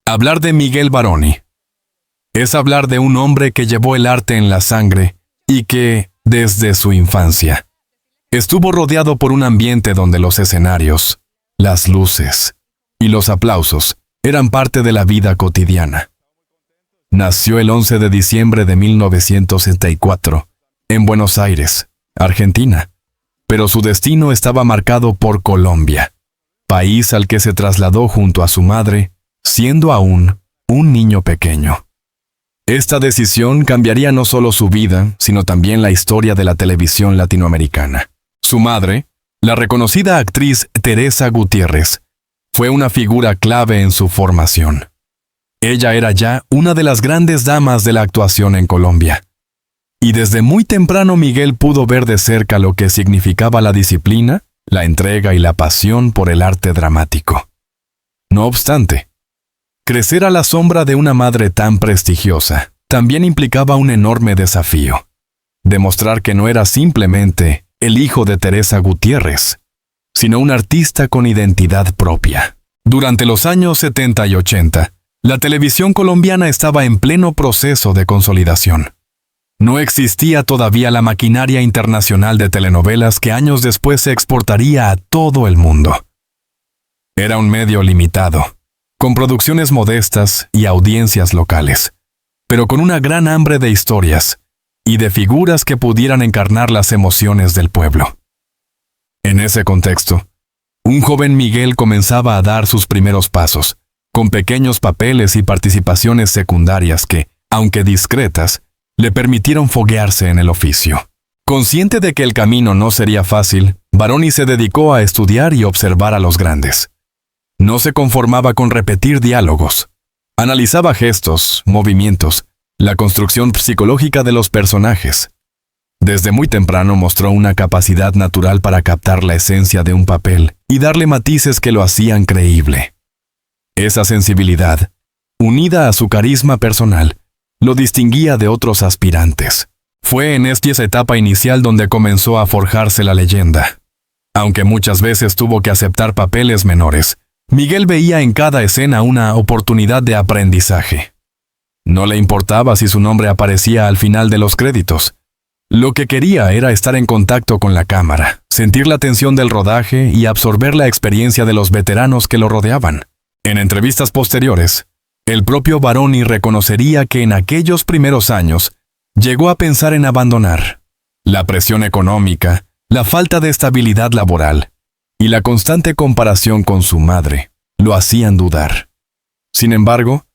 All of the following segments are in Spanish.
Hablar de Miguel Varoni es hablar de un hombre que llevó el arte en la sangre y que, desde su infancia, estuvo rodeado por un ambiente donde los escenarios, las luces y los aplausos eran parte de la vida cotidiana. Nació el 11 de diciembre de 1964 en Buenos Aires, Argentina, pero su destino estaba marcado por Colombia, país al que se trasladó junto a su madre, siendo aún un niño pequeño. Esta decisión cambiaría no solo su vida, sino también la historia de la televisión latinoamericana. Su madre, la reconocida actriz Teresa Gutiérrez, fue una figura clave en su formación. Ella era ya una de las grandes damas de la actuación en Colombia. Y desde muy temprano Miguel pudo ver de cerca lo que significaba la disciplina, la entrega y la pasión por el arte dramático. No obstante, crecer a la sombra de una madre tan prestigiosa también implicaba un enorme desafío: demostrar que no era simplemente el hijo de Teresa Gutiérrez, sino un artista con identidad propia. Durante los años 70 y 80, la televisión colombiana estaba en pleno proceso de consolidación. No existía todavía la maquinaria internacional de telenovelas que años después se exportaría a todo el mundo. Era un medio limitado, con producciones modestas y audiencias locales, pero con una gran hambre de historias y de figuras que pudieran encarnar las emociones del pueblo. En ese contexto, un joven Miguel comenzaba a dar sus primeros pasos, con pequeños papeles y participaciones secundarias que, aunque discretas, le permitieron foguearse en el oficio. Consciente de que el camino no sería fácil, Varoni se dedicó a estudiar y observar a los grandes. No se conformaba con repetir diálogos. Analizaba gestos, movimientos, la construcción psicológica de los personajes. Desde muy temprano mostró una capacidad natural para captar la esencia de un papel y darle matices que lo hacían creíble. Esa sensibilidad, unida a su carisma personal, lo distinguía de otros aspirantes. Fue en esta etapa inicial donde comenzó a forjarse la leyenda. Aunque muchas veces tuvo que aceptar papeles menores, Miguel veía en cada escena una oportunidad de aprendizaje. No le importaba si su nombre aparecía al final de los créditos. Lo que quería era estar en contacto con la cámara, sentir la tensión del rodaje y absorber la experiencia de los veteranos que lo rodeaban. En entrevistas posteriores, el propio Varoni reconocería que en aquellos primeros años llegó a pensar en abandonar. La presión económica, la falta de estabilidad laboral y la constante comparación con su madre lo hacían dudar. Sin embargo,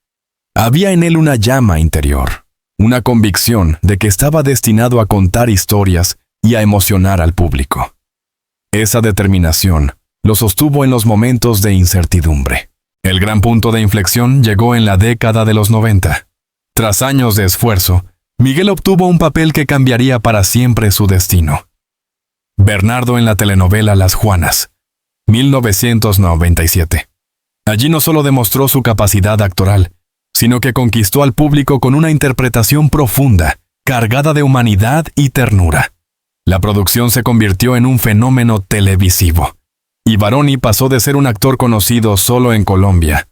había en él una llama interior, una convicción de que estaba destinado a contar historias y a emocionar al público. Esa determinación lo sostuvo en los momentos de incertidumbre. El gran punto de inflexión llegó en la década de los 90. Tras años de esfuerzo, Miguel obtuvo un papel que cambiaría para siempre su destino. Bernardo en la telenovela Las Juanas, 1997. Allí no solo demostró su capacidad actoral, sino que conquistó al público con una interpretación profunda, cargada de humanidad y ternura. La producción se convirtió en un fenómeno televisivo, y Varoni pasó de ser un actor conocido solo en Colombia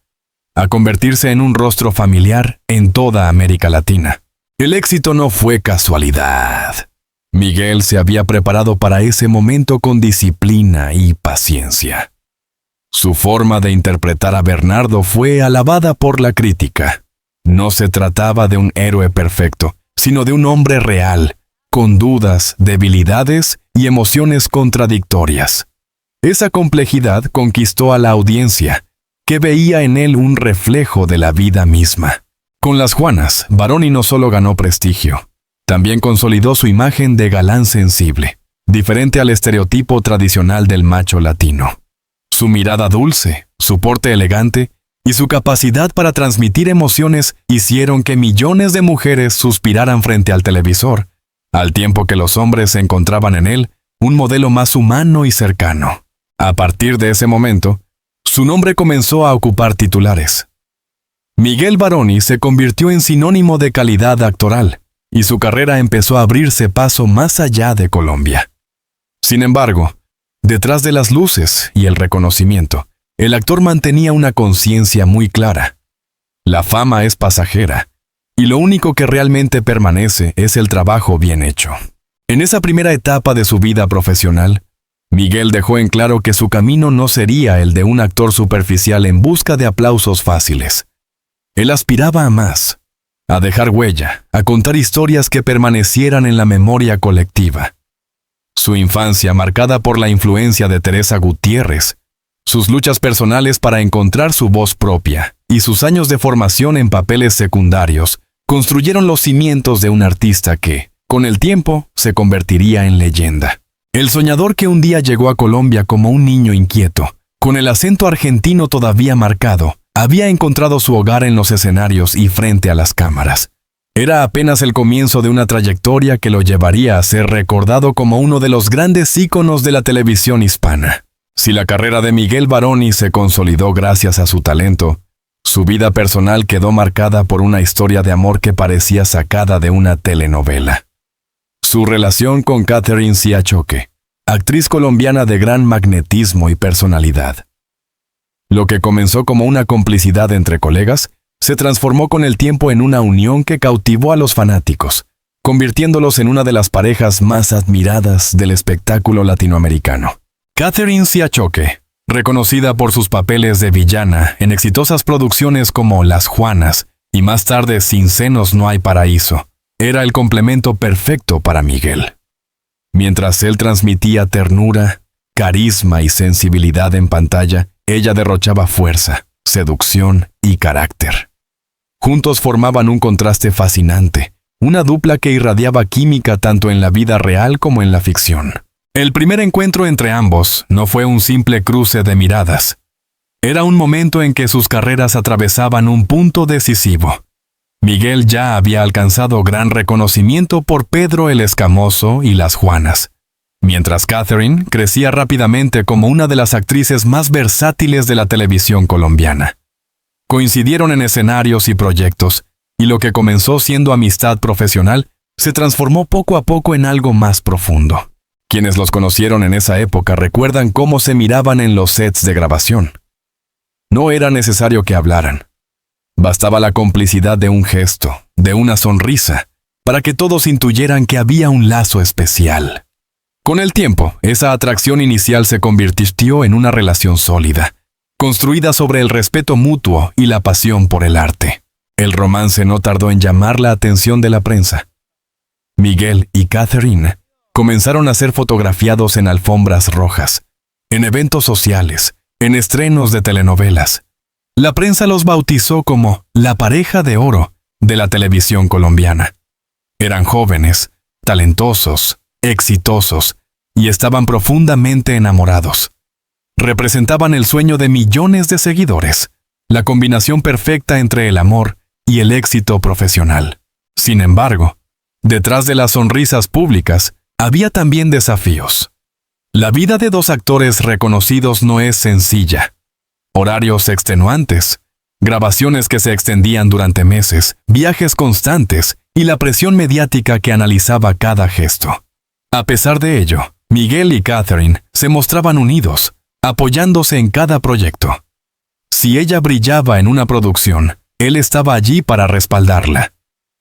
a convertirse en un rostro familiar en toda América Latina. El éxito no fue casualidad. Miguel se había preparado para ese momento con disciplina y paciencia. Su forma de interpretar a Bernardo fue alabada por la crítica. No se trataba de un héroe perfecto, sino de un hombre real, con dudas, debilidades y emociones contradictorias. Esa complejidad conquistó a la audiencia, que veía en él un reflejo de la vida misma. Con Las Juanas, Varoni no solo ganó prestigio, también consolidó su imagen de galán sensible, diferente al estereotipo tradicional del macho latino. Su mirada dulce, su porte elegante y su capacidad para transmitir emociones hicieron que millones de mujeres suspiraran frente al televisor, al tiempo que los hombres se encontraban en él un modelo más humano y cercano. A partir de ese momento, su nombre comenzó a ocupar titulares. Miguel Varoni se convirtió en sinónimo de calidad actoral, y su carrera empezó a abrirse paso más allá de Colombia. Sin embargo, detrás de las luces y el reconocimiento, el actor mantenía una conciencia muy clara. La fama es pasajera, y lo único que realmente permanece es el trabajo bien hecho. En esa primera etapa de su vida profesional, Miguel dejó en claro que su camino no sería el de un actor superficial en busca de aplausos fáciles. Él aspiraba a más, a dejar huella, a contar historias que permanecieran en la memoria colectiva. Su infancia, marcada por la influencia de Teresa Gutiérrez, sus luchas personales para encontrar su voz propia y sus años de formación en papeles secundarios, construyeron los cimientos de un artista que, con el tiempo, se convertiría en leyenda. El soñador que un día llegó a Colombia como un niño inquieto, con el acento argentino todavía marcado, había encontrado su hogar en los escenarios y frente a las cámaras. Era apenas el comienzo de una trayectoria que lo llevaría a ser recordado como uno de los grandes íconos de la televisión hispana. Si la carrera de Miguel Varoni se consolidó gracias a su talento, su vida personal quedó marcada por una historia de amor que parecía sacada de una telenovela. Su relación con Catherine Siachoque, actriz colombiana de gran magnetismo y personalidad. Lo que comenzó como una complicidad entre colegas, se transformó con el tiempo en una unión que cautivó a los fanáticos, convirtiéndolos en una de las parejas más admiradas del espectáculo latinoamericano. Catherine Siachoque, reconocida por sus papeles de villana en exitosas producciones como Las Juanas y más tarde Sin senos no hay paraíso, era el complemento perfecto para Miguel. Mientras él transmitía ternura, carisma y sensibilidad en pantalla, ella derrochaba fuerza, seducción y carácter. Juntos formaban un contraste fascinante, una dupla que irradiaba química tanto en la vida real como en la ficción. El primer encuentro entre ambos no fue un simple cruce de miradas. Era un momento en que sus carreras atravesaban un punto decisivo. Miguel ya había alcanzado gran reconocimiento por Pedro el Escamoso y Las Juanas, mientras Catherine crecía rápidamente como una de las actrices más versátiles de la televisión colombiana. Coincidieron en escenarios y proyectos, y lo que comenzó siendo amistad profesional se transformó poco a poco en algo más profundo. Quienes los conocieron en esa época recuerdan cómo se miraban en los sets de grabación. No era necesario que hablaran. Bastaba la complicidad de un gesto, de una sonrisa, para que todos intuyeran que había un lazo especial. Con el tiempo, esa atracción inicial se convirtió en una relación sólida, construida sobre el respeto mutuo y la pasión por el arte. El romance no tardó en llamar la atención de la prensa. Miguel y Catherine comenzaron a ser fotografiados en alfombras rojas, en eventos sociales, en estrenos de telenovelas. La prensa los bautizó como la pareja de oro de la televisión colombiana. Eran jóvenes, talentosos, exitosos, y estaban profundamente enamorados. Representaban el sueño de millones de seguidores, la combinación perfecta entre el amor y el éxito profesional. Sin embargo, detrás de las sonrisas públicas, había también desafíos. La vida de dos actores reconocidos no es sencilla. Horarios extenuantes, grabaciones que se extendían durante meses, viajes constantes y la presión mediática que analizaba cada gesto. A pesar de ello, Miguel y Catherine se mostraban unidos, apoyándose en cada proyecto. Si ella brillaba en una producción, él estaba allí para respaldarla.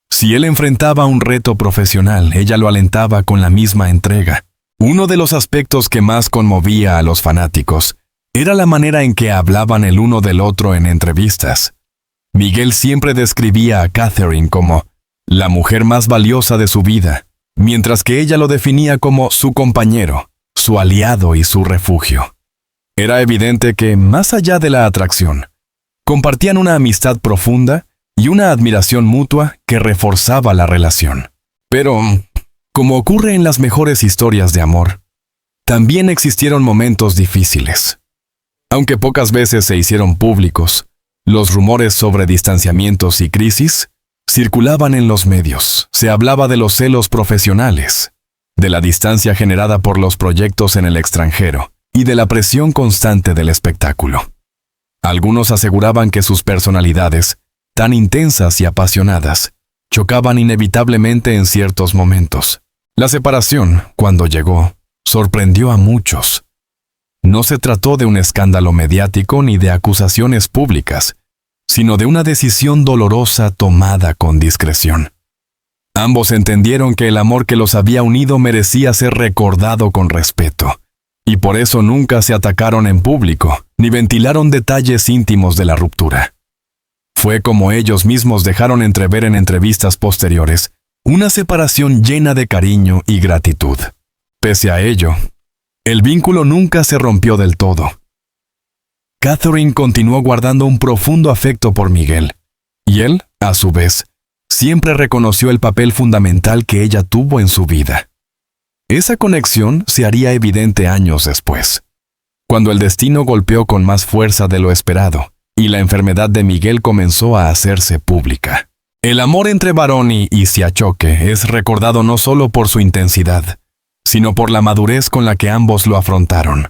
Si él enfrentaba un reto profesional, ella lo alentaba con la misma entrega. Uno de los aspectos que más conmovía a los fanáticos era la manera en que hablaban el uno del otro en entrevistas. Miguel siempre describía a Catherine como la mujer más valiosa de su vida, mientras que ella lo definía como su compañero, su aliado y su refugio. Era evidente que, más allá de la atracción, compartían una amistad profunda y una admiración mutua que reforzaba la relación. Pero, como ocurre en las mejores historias de amor, también existieron momentos difíciles. Aunque pocas veces se hicieron públicos, los rumores sobre distanciamientos y crisis circulaban en los medios. Se hablaba de los celos profesionales, de la distancia generada por los proyectos en el extranjero y de la presión constante del espectáculo. Algunos aseguraban que sus personalidades, tan intensas y apasionadas, chocaban inevitablemente en ciertos momentos. La separación, cuando llegó, sorprendió a muchos. No se trató de un escándalo mediático ni de acusaciones públicas, sino de una decisión dolorosa tomada con discreción. Ambos entendieron que el amor que los había unido merecía ser recordado con respeto, y por eso nunca se atacaron en público, ni ventilaron detalles íntimos de la ruptura. Fue como ellos mismos dejaron entrever en entrevistas posteriores, una separación llena de cariño y gratitud. Pese a ello, el vínculo nunca se rompió del todo. Catherine continuó guardando un profundo afecto por Miguel, y él, a su vez, siempre reconoció el papel fundamental que ella tuvo en su vida. Esa conexión se haría evidente años después, cuando el destino golpeó con más fuerza de lo esperado, y la enfermedad de Miguel comenzó a hacerse pública. El amor entre Baroni y Siachoque es recordado no solo por su intensidad, sino por la madurez con la que ambos lo afrontaron.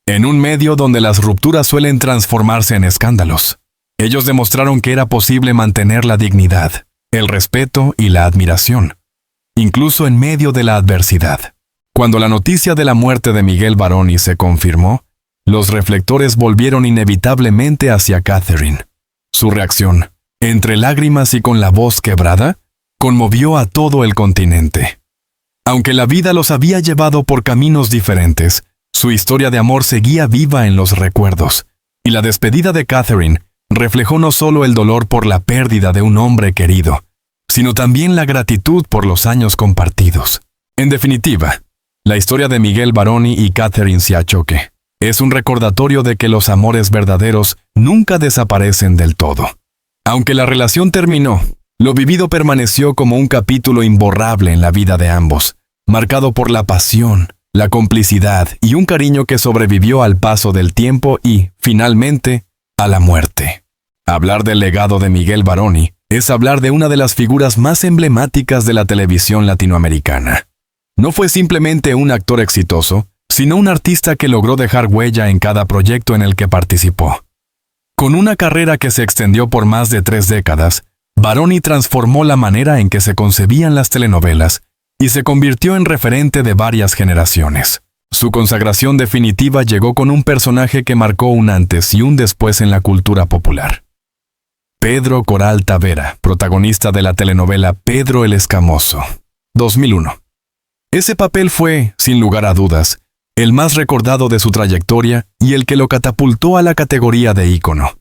En un medio donde las rupturas suelen transformarse en escándalos, ellos demostraron que era posible mantener la dignidad, el respeto y la admiración, incluso en medio de la adversidad. Cuando la noticia de la muerte de Miguel Baroni se confirmó, los reflectores volvieron inevitablemente hacia Catherine. Su reacción, entre lágrimas y con la voz quebrada, conmovió a todo el continente. Aunque la vida los había llevado por caminos diferentes, su historia de amor seguía viva en los recuerdos, y la despedida de Catherine reflejó no solo el dolor por la pérdida de un hombre querido, sino también la gratitud por los años compartidos. En definitiva, la historia de Miguel Baroni y Catherine Siachoque es un recordatorio de que los amores verdaderos nunca desaparecen del todo. Aunque la relación terminó, lo vivido permaneció como un capítulo imborrable en la vida de ambos, marcado por la pasión, la complicidad y un cariño que sobrevivió al paso del tiempo y, finalmente, a la muerte. Hablar del legado de Miguel Baroni es hablar de una de las figuras más emblemáticas de la televisión latinoamericana. No fue simplemente un actor exitoso, sino un artista que logró dejar huella en cada proyecto en el que participó. Con una carrera que se extendió por más de 3 décadas, Baroni transformó la manera en que se concebían las telenovelas y se convirtió en referente de varias generaciones. Su consagración definitiva llegó con un personaje que marcó un antes y un después en la cultura popular. Pedro Coral Tavera, protagonista de la telenovela Pedro el Escamoso, 2001. Ese papel fue, sin lugar a dudas, el más recordado de su trayectoria y el que lo catapultó a la categoría de ícono.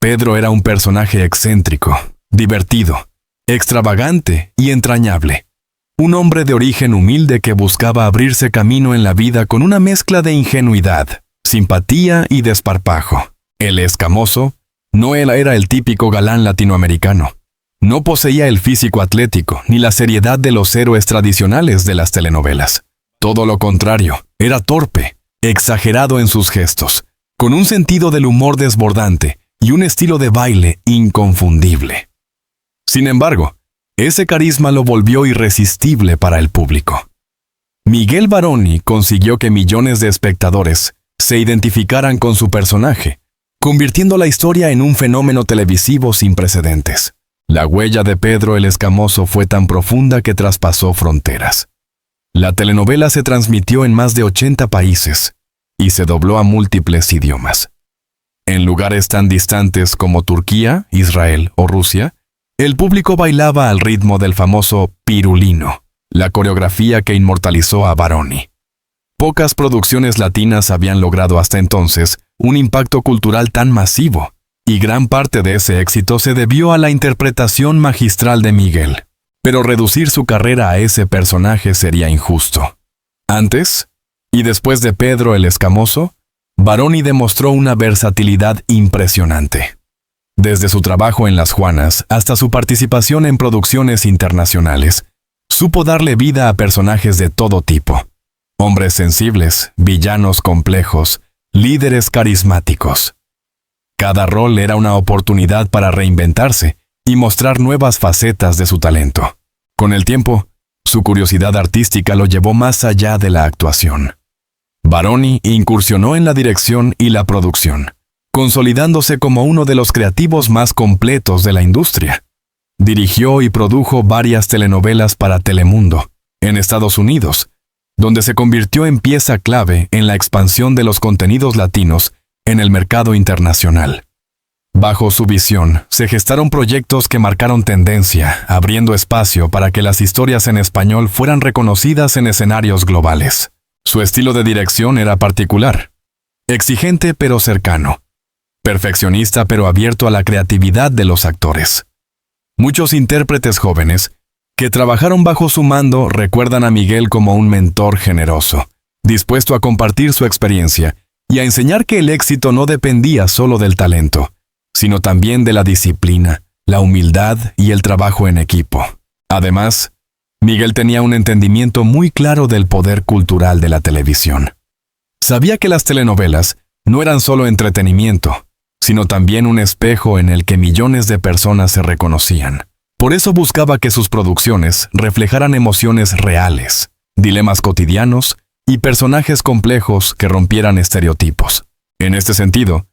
Pedro era un personaje excéntrico, divertido, extravagante y entrañable. Un hombre de origen humilde que buscaba abrirse camino en la vida con una mezcla de ingenuidad, simpatía y desparpajo. El Escamoso no era el típico galán latinoamericano. No poseía el físico atlético ni la seriedad de los héroes tradicionales de las telenovelas. Todo lo contrario, era torpe, exagerado en sus gestos, con un sentido del humor desbordante y un estilo de baile inconfundible. Sin embargo, ese carisma lo volvió irresistible para el público. Miguel Baroni consiguió que millones de espectadores se identificaran con su personaje, convirtiendo la historia en un fenómeno televisivo sin precedentes. La huella de Pedro el Escamoso fue tan profunda que traspasó fronteras. La telenovela se transmitió en más de 80 países y se dobló a múltiples idiomas. En lugares tan distantes como Turquía, Israel o Rusia, el público bailaba al ritmo del famoso pirulino, la coreografía que inmortalizó a Baroni. Pocas producciones latinas habían logrado hasta entonces un impacto cultural tan masivo, y gran parte de ese éxito se debió a la interpretación magistral de Miguel. Pero reducir su carrera a ese personaje sería injusto. Antes y después de Pedro el Escamoso, Baroni demostró una versatilidad impresionante. Desde su trabajo en Las Juanas hasta su participación en producciones internacionales, supo darle vida a personajes de todo tipo. Hombres sensibles, villanos complejos, líderes carismáticos. Cada rol era una oportunidad para reinventarse y mostrar nuevas facetas de su talento. Con el tiempo, su curiosidad artística lo llevó más allá de la actuación. Baroni incursionó en la dirección y la producción, consolidándose como uno de los creativos más completos de la industria. Dirigió y produjo varias telenovelas para Telemundo, en Estados Unidos, donde se convirtió en pieza clave en la expansión de los contenidos latinos en el mercado internacional. Bajo su visión, se gestaron proyectos que marcaron tendencia, abriendo espacio para que las historias en español fueran reconocidas en escenarios globales. Su estilo de dirección era particular, exigente pero cercano, perfeccionista pero abierto a la creatividad de los actores. Muchos intérpretes jóvenes que trabajaron bajo su mando recuerdan a Miguel como un mentor generoso, dispuesto a compartir su experiencia y a enseñar que el éxito no dependía solo del talento, sino también de la disciplina, la humildad y el trabajo en equipo. Además, Miguel tenía un entendimiento muy claro del poder cultural de la televisión. Sabía que las telenovelas no eran solo entretenimiento, sino también un espejo en el que millones de personas se reconocían. Por eso buscaba que sus producciones reflejaran emociones reales, dilemas cotidianos y personajes complejos que rompieran estereotipos. En este sentido,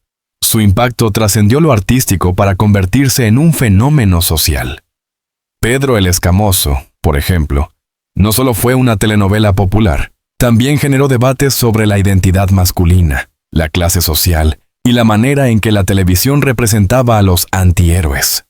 su impacto trascendió lo artístico para convertirse en un fenómeno social. Pedro el Escamoso, por ejemplo, no solo fue una telenovela popular, también generó debates sobre la identidad masculina, la clase social y la manera en que la televisión representaba a los antihéroes.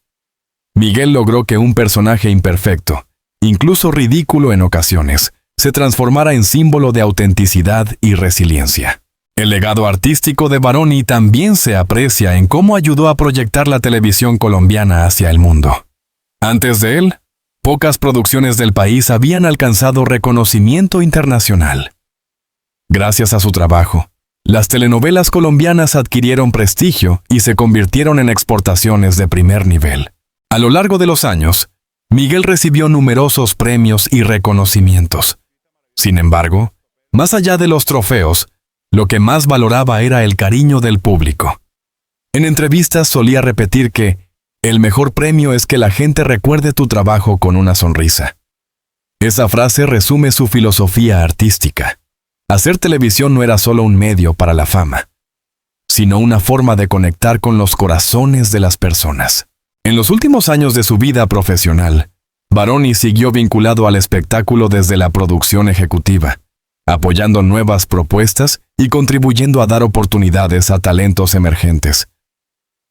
Miguel logró que un personaje imperfecto, incluso ridículo en ocasiones, se transformara en símbolo de autenticidad y resiliencia. El legado artístico de Baroni también se aprecia en cómo ayudó a proyectar la televisión colombiana hacia el mundo. Antes de él, pocas producciones del país habían alcanzado reconocimiento internacional. Gracias a su trabajo, las telenovelas colombianas adquirieron prestigio y se convirtieron en exportaciones de primer nivel. A lo largo de los años, Miguel recibió numerosos premios y reconocimientos. Sin embargo, más allá de los trofeos, lo que más valoraba era el cariño del público. En entrevistas solía repetir que el mejor premio es que la gente recuerde tu trabajo con una sonrisa. Esa frase resume su filosofía artística. Hacer televisión no era solo un medio para la fama, sino una forma de conectar con los corazones de las personas. En los últimos años de su vida profesional, Baroni siguió vinculado al espectáculo desde la producción ejecutiva, apoyando nuevas propuestas y contribuyendo a dar oportunidades a talentos emergentes.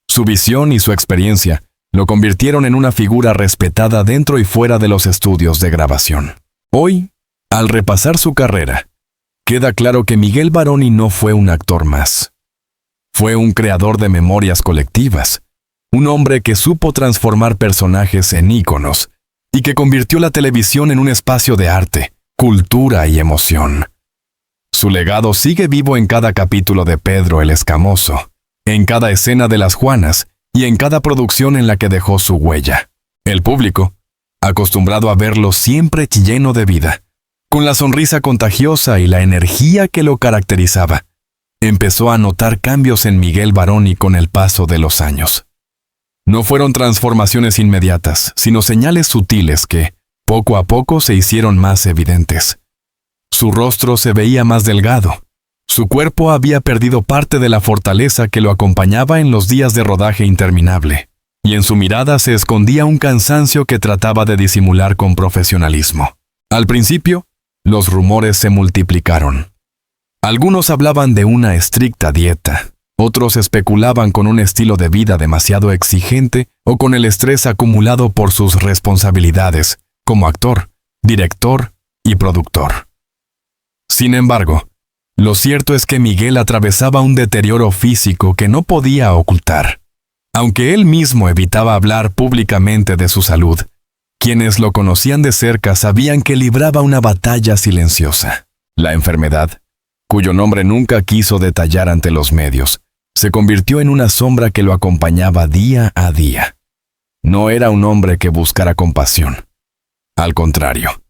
Su visión y su experiencia lo convirtieron en una figura respetada dentro y fuera de los estudios de grabación. Hoy, al repasar su carrera, queda claro que Miguel Baroni no fue un actor más. Fue un creador de memorias colectivas, un hombre que supo transformar personajes en íconos y que convirtió la televisión en un espacio de arte, cultura y emoción. Su legado sigue vivo en cada capítulo de Pedro el Escamoso, en cada escena de Las Juanas y en cada producción en la que dejó su huella. El público, acostumbrado a verlo siempre lleno de vida, con la sonrisa contagiosa y la energía que lo caracterizaba, empezó a notar cambios en Miguel Baroni con el paso de los años. No fueron transformaciones inmediatas, sino señales sutiles que, poco a poco, se hicieron más evidentes. Su rostro se veía más delgado. Su cuerpo había perdido parte de la fortaleza que lo acompañaba en los días de rodaje interminable, y en su mirada se escondía un cansancio que trataba de disimular con profesionalismo. Al principio, los rumores se multiplicaron. Algunos hablaban de una estricta dieta. Otros especulaban con un estilo de vida demasiado exigente o con el estrés acumulado por sus responsabilidades como actor, director y productor. Sin embargo, lo cierto es que Miguel atravesaba un deterioro físico que no podía ocultar. Aunque él mismo evitaba hablar públicamente de su salud, quienes lo conocían de cerca sabían que libraba una batalla silenciosa. La enfermedad, cuyo nombre nunca quiso detallar ante los medios, se convirtió en una sombra que lo acompañaba día a día. No era un hombre que buscara compasión. Al contrario,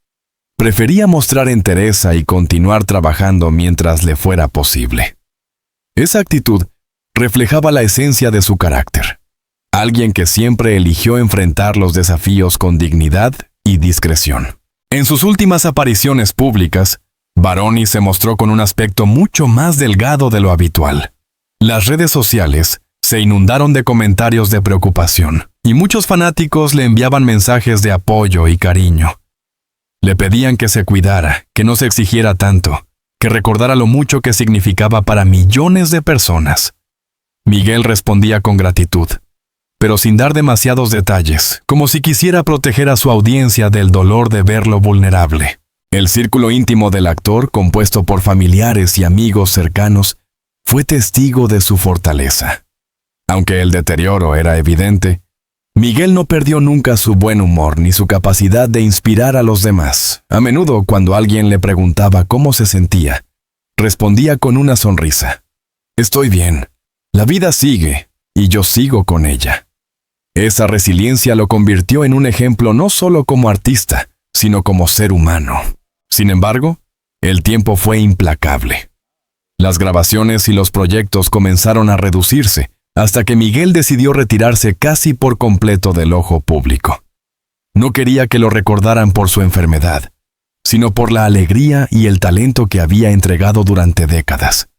prefería mostrar entereza y continuar trabajando mientras le fuera posible. Esa actitud reflejaba la esencia de su carácter. Alguien que siempre eligió enfrentar los desafíos con dignidad y discreción. En sus últimas apariciones públicas, Baroni se mostró con un aspecto mucho más delgado de lo habitual. Las redes sociales se inundaron de comentarios de preocupación, y muchos fanáticos le enviaban mensajes de apoyo y cariño. Le pedían que se cuidara, que no se exigiera tanto, que recordara lo mucho que significaba para millones de personas. Miguel respondía con gratitud, pero sin dar demasiados detalles, como si quisiera proteger a su audiencia del dolor de verlo vulnerable. El círculo íntimo del actor, compuesto por familiares y amigos cercanos, fue testigo de su fortaleza. Aunque el deterioro era evidente, Miguel no perdió nunca su buen humor ni su capacidad de inspirar a los demás. A menudo, cuando alguien le preguntaba cómo se sentía, respondía con una sonrisa: «Estoy bien, la vida sigue y yo sigo con ella». Esa resiliencia lo convirtió en un ejemplo no solo como artista, sino como ser humano. Sin embargo, el tiempo fue implacable. Las grabaciones y los proyectos comenzaron a reducirse, hasta que Miguel decidió retirarse casi por completo del ojo público. No quería que lo recordaran por su enfermedad, sino por la alegría y el talento que había entregado durante décadas.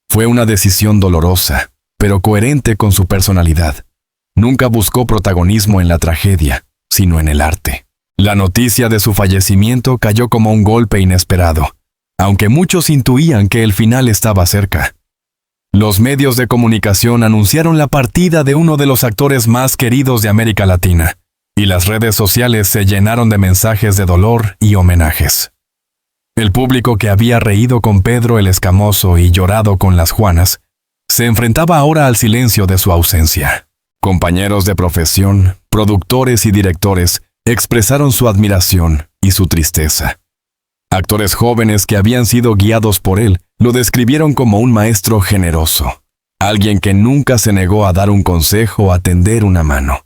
Fue una decisión dolorosa, pero coherente con su personalidad. Nunca buscó protagonismo en la tragedia, sino en el arte. La noticia de su fallecimiento cayó como un golpe inesperado, aunque muchos intuían que el final estaba cerca. Los medios de comunicación anunciaron la partida de uno de los actores más queridos de América Latina, y las redes sociales se llenaron de mensajes de dolor y homenajes. El público que había reído con Pedro el Escamoso y llorado con las Juanas, se enfrentaba ahora al silencio de su ausencia. Compañeros de profesión, productores y directores expresaron su admiración y su tristeza. Actores jóvenes que habían sido guiados por él lo describieron como un maestro generoso, alguien que nunca se negó a dar un consejo o a tender una mano.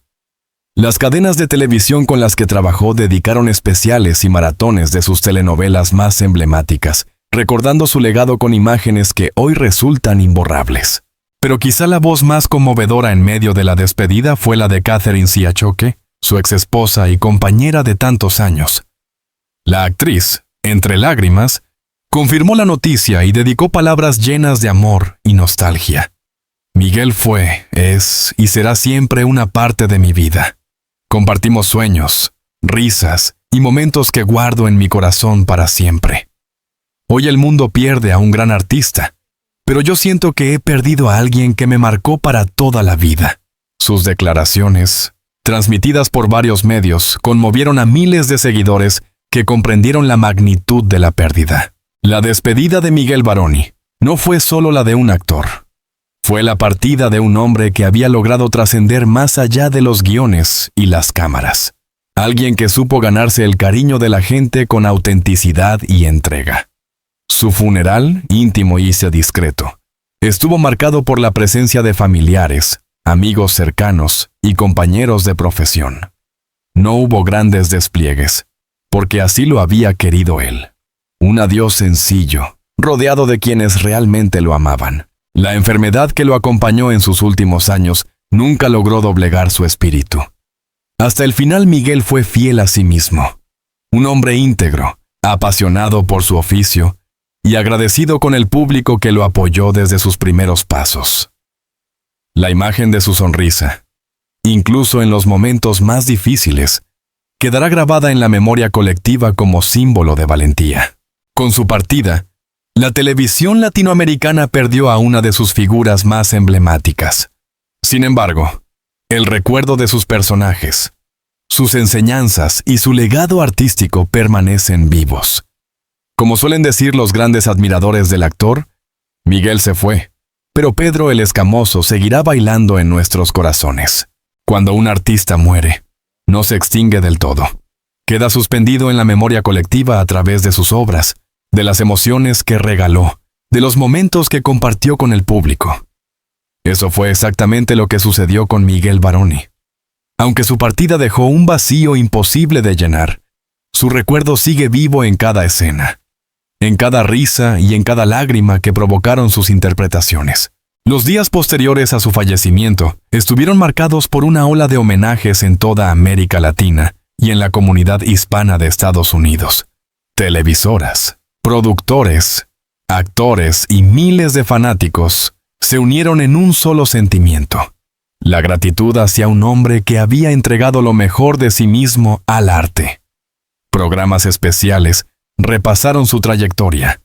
Las cadenas de televisión con las que trabajó dedicaron especiales y maratones de sus telenovelas más emblemáticas, recordando su legado con imágenes que hoy resultan imborrables. Pero quizá la voz más conmovedora en medio de la despedida fue la de Catherine Siachoque, su exesposa y compañera de tantos años. La actriz, entre lágrimas, confirmó la noticia y dedicó palabras llenas de amor y nostalgia. Miguel fue, es y será siempre una parte de mi vida. Compartimos sueños, risas y momentos que guardo en mi corazón para siempre. Hoy el mundo pierde a un gran artista, pero yo siento que he perdido a alguien que me marcó para toda la vida. Sus declaraciones, transmitidas por varios medios, conmovieron a miles de seguidores que comprendieron la magnitud de la pérdida. La despedida de Miguel Baroni no fue solo la de un actor. Fue la partida de un hombre que había logrado trascender más allá de los guiones y las cámaras. Alguien que supo ganarse el cariño de la gente con autenticidad y entrega. Su funeral, íntimo y discreto, estuvo marcado por la presencia de familiares, amigos cercanos y compañeros de profesión. No hubo grandes despliegues, porque así lo había querido él. Un adiós sencillo, rodeado de quienes realmente lo amaban. La enfermedad que lo acompañó en sus últimos años nunca logró doblegar su espíritu. Hasta el final Miguel fue fiel a sí mismo. Un hombre íntegro, apasionado por su oficio y agradecido con el público que lo apoyó desde sus primeros pasos. La imagen de su sonrisa, incluso en los momentos más difíciles, quedará grabada en la memoria colectiva como símbolo de valentía. Con su partida, la televisión latinoamericana perdió a una de sus figuras más emblemáticas. Sin embargo, el recuerdo de sus personajes, sus enseñanzas y su legado artístico permanecen vivos. Como suelen decir los grandes admiradores del actor, Miguel se fue, pero Pedro el Escamoso seguirá bailando en nuestros corazones. Cuando un artista muere, no se extingue del todo. Queda suspendido en la memoria colectiva a través de sus obras, de las emociones que regaló, de los momentos que compartió con el público. Eso fue exactamente lo que sucedió con Miguel Baroni. Aunque su partida dejó un vacío imposible de llenar, su recuerdo sigue vivo en cada escena, en cada risa y en cada lágrima que provocaron sus interpretaciones. Los días posteriores a su fallecimiento estuvieron marcados por una ola de homenajes en toda América Latina y en la comunidad hispana de Estados Unidos. Televisoras, productores, actores y miles de fanáticos se unieron en un solo sentimiento: la gratitud hacia un hombre que había entregado lo mejor de sí mismo al arte. Programas especiales repasaron su trayectoria,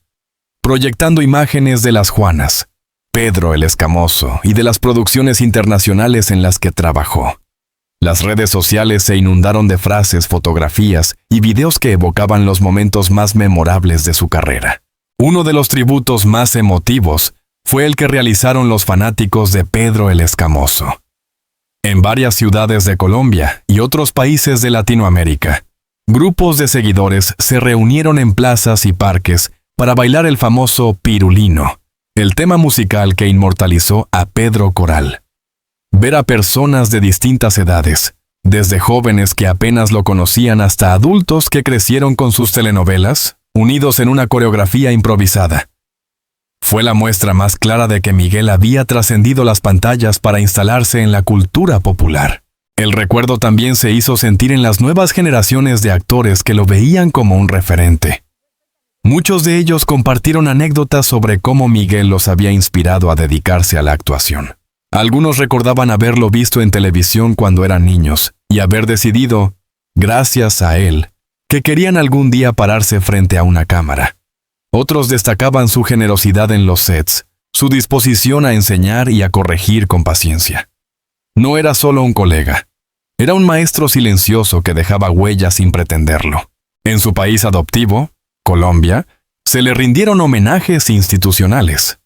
proyectando imágenes de las Juanas, Pedro el Escamoso y de las producciones internacionales en las que trabajó. Las redes sociales se inundaron de frases, fotografías y videos que evocaban los momentos más memorables de su carrera. Uno de los tributos más emotivos fue el que realizaron los fanáticos de Pedro el Escamoso. En varias ciudades de Colombia y otros países de Latinoamérica, grupos de seguidores se reunieron en plazas y parques para bailar el famoso Pirulino, el tema musical que inmortalizó a Pedro Coral. Ver a personas de distintas edades, desde jóvenes que apenas lo conocían hasta adultos que crecieron con sus telenovelas, unidos en una coreografía improvisada. Fue la muestra más clara de que Miguel había trascendido las pantallas para instalarse en la cultura popular. El recuerdo también se hizo sentir en las nuevas generaciones de actores que lo veían como un referente. Muchos de ellos compartieron anécdotas sobre cómo Miguel los había inspirado a dedicarse a la actuación. Algunos recordaban haberlo visto en televisión cuando eran niños y haber decidido, gracias a él, que querían algún día pararse frente a una cámara. Otros destacaban su generosidad en los sets, su disposición a enseñar y a corregir con paciencia. No era solo un colega, era un maestro silencioso que dejaba huellas sin pretenderlo. En su país adoptivo, Colombia, se le rindieron homenajes institucionales.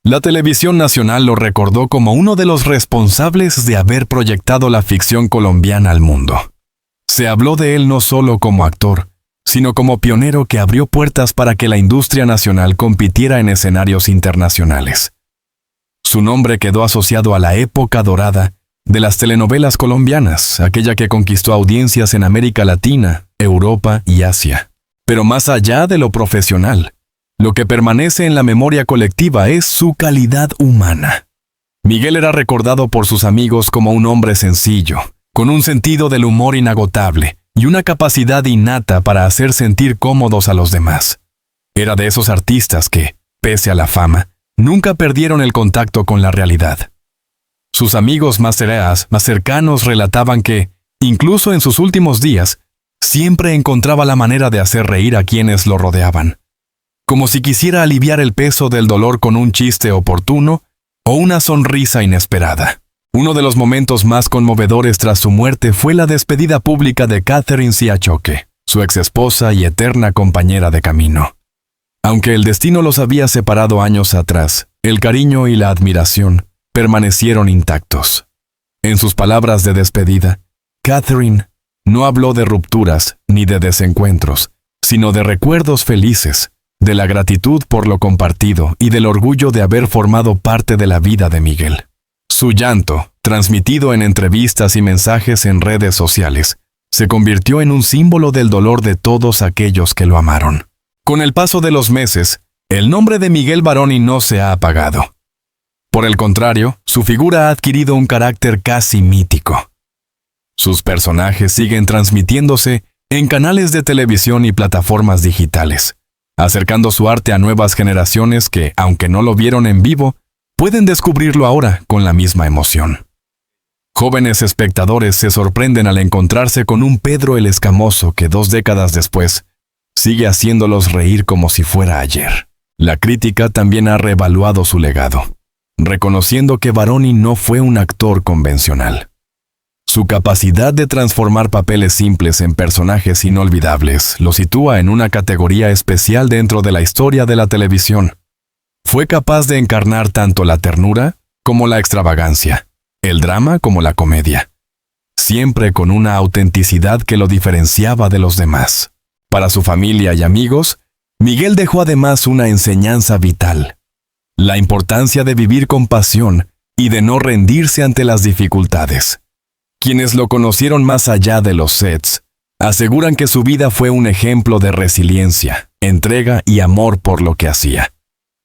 La televisión nacional lo recordó como uno de los responsables de haber proyectado la ficción colombiana al mundo. Se habló de él no solo como actor, sino como pionero que abrió puertas para que la industria nacional compitiera en escenarios internacionales. Su nombre quedó asociado a la época dorada de las telenovelas colombianas, aquella que conquistó audiencias en América Latina, Europa y Asia. Pero más allá de lo profesional, lo que permanece en la memoria colectiva es su calidad humana. Miguel era recordado por sus amigos como un hombre sencillo, con un sentido del humor inagotable y una capacidad innata para hacer sentir cómodos a los demás. Era de esos artistas que, pese a la fama, nunca perdieron el contacto con la realidad. Sus amigos más cercanos relataban que, incluso en sus últimos días, siempre encontraba la manera de hacer reír a quienes lo rodeaban, como si quisiera aliviar el peso del dolor con un chiste oportuno o una sonrisa inesperada. Uno de los momentos más conmovedores tras su muerte fue la despedida pública de Catherine Siachoque, su exesposa y eterna compañera de camino. Aunque el destino los había separado años atrás, el cariño y la admiración permanecieron intactos. En sus palabras de despedida, Catherine no habló de rupturas ni de desencuentros, sino de recuerdos felices, de la gratitud por lo compartido y del orgullo de haber formado parte de la vida de Miguel. Su llanto, transmitido en entrevistas y mensajes en redes sociales, se convirtió en un símbolo del dolor de todos aquellos que lo amaron. Con el paso de los meses, el nombre de Miguel Varoni no se ha apagado. Por el contrario, su figura ha adquirido un carácter casi mítico. Sus personajes siguen transmitiéndose en canales de televisión y plataformas digitales, acercando su arte a nuevas generaciones que, aunque no lo vieron en vivo, pueden descubrirlo ahora con la misma emoción. Jóvenes espectadores se sorprenden al encontrarse con un Pedro el Escamoso que 2 décadas después sigue haciéndolos reír como si fuera ayer. La crítica también ha reevaluado su legado, reconociendo que Varoni no fue un actor convencional. Su capacidad de transformar papeles simples en personajes inolvidables lo sitúa en una categoría especial dentro de la historia de la televisión. Fue capaz de encarnar tanto la ternura como la extravagancia, el drama como la comedia, siempre con una autenticidad que lo diferenciaba de los demás. Para su familia y amigos, Miguel dejó además una enseñanza vital: la importancia de vivir con pasión y de no rendirse ante las dificultades. Quienes lo conocieron más allá de los sets aseguran que su vida fue un ejemplo de resiliencia, entrega y amor por lo que hacía.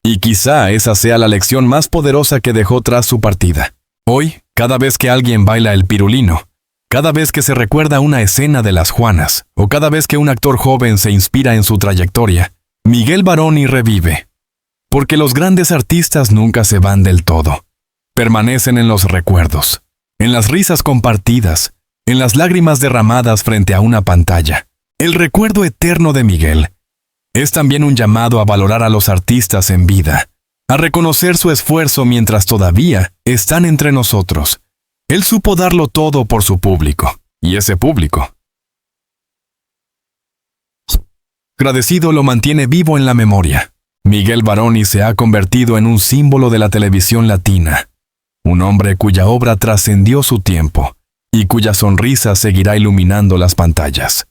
Y quizá esa sea la lección más poderosa que dejó tras su partida. Hoy, cada vez que alguien baila el pirulino, cada vez que se recuerda una escena de Las Juanas, o cada vez que un actor joven se inspira en su trayectoria, Miguel Varoni revive. Porque los grandes artistas nunca se van del todo. Permanecen en los recuerdos, en las risas compartidas, en las lágrimas derramadas frente a una pantalla. El recuerdo eterno de Miguel es también un llamado a valorar a los artistas en vida, a reconocer su esfuerzo mientras todavía están entre nosotros, Él supo darlo todo por su público, y ese público, agradecido, lo mantiene vivo en la memoria. Miguel Baroni se ha convertido en un símbolo de la televisión latina, un hombre cuya obra trascendió su tiempo y cuya sonrisa seguirá iluminando las pantallas,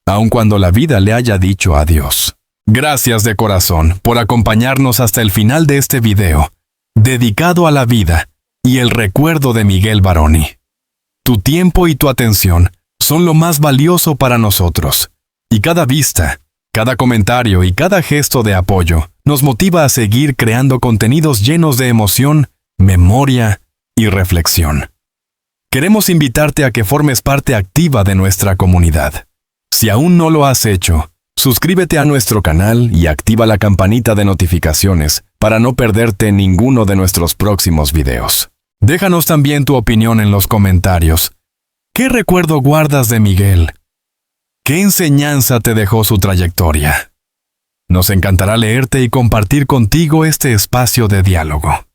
aun cuando la vida le haya dicho adiós. Gracias de corazón por acompañarnos hasta el final de este video, dedicado a la vida y el recuerdo de Miguel Baroni. Tu tiempo y tu atención son lo más valioso para nosotros, y cada vista, cada comentario y cada gesto de apoyo nos motiva a seguir creando contenidos llenos de emoción, memoria y reflexión. Queremos invitarte a que formes parte activa de nuestra comunidad. Si aún no lo has hecho, suscríbete a nuestro canal y activa la campanita de notificaciones para no perderte ninguno de nuestros próximos videos. Déjanos también tu opinión en los comentarios. ¿Qué recuerdo guardas de Miguel? ¿Qué enseñanza te dejó su trayectoria? Nos encantará leerte y compartir contigo este espacio de diálogo.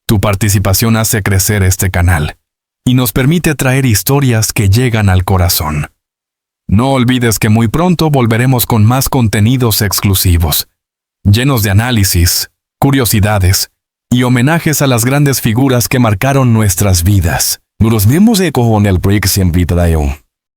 Tu participación hace crecer este canal y nos permite traer historias que llegan al corazón. No olvides que muy pronto volveremos con más contenidos exclusivos, llenos de análisis, curiosidades y homenajes a las grandes figuras que marcaron nuestras vidas. Nos vemos con el próximo video.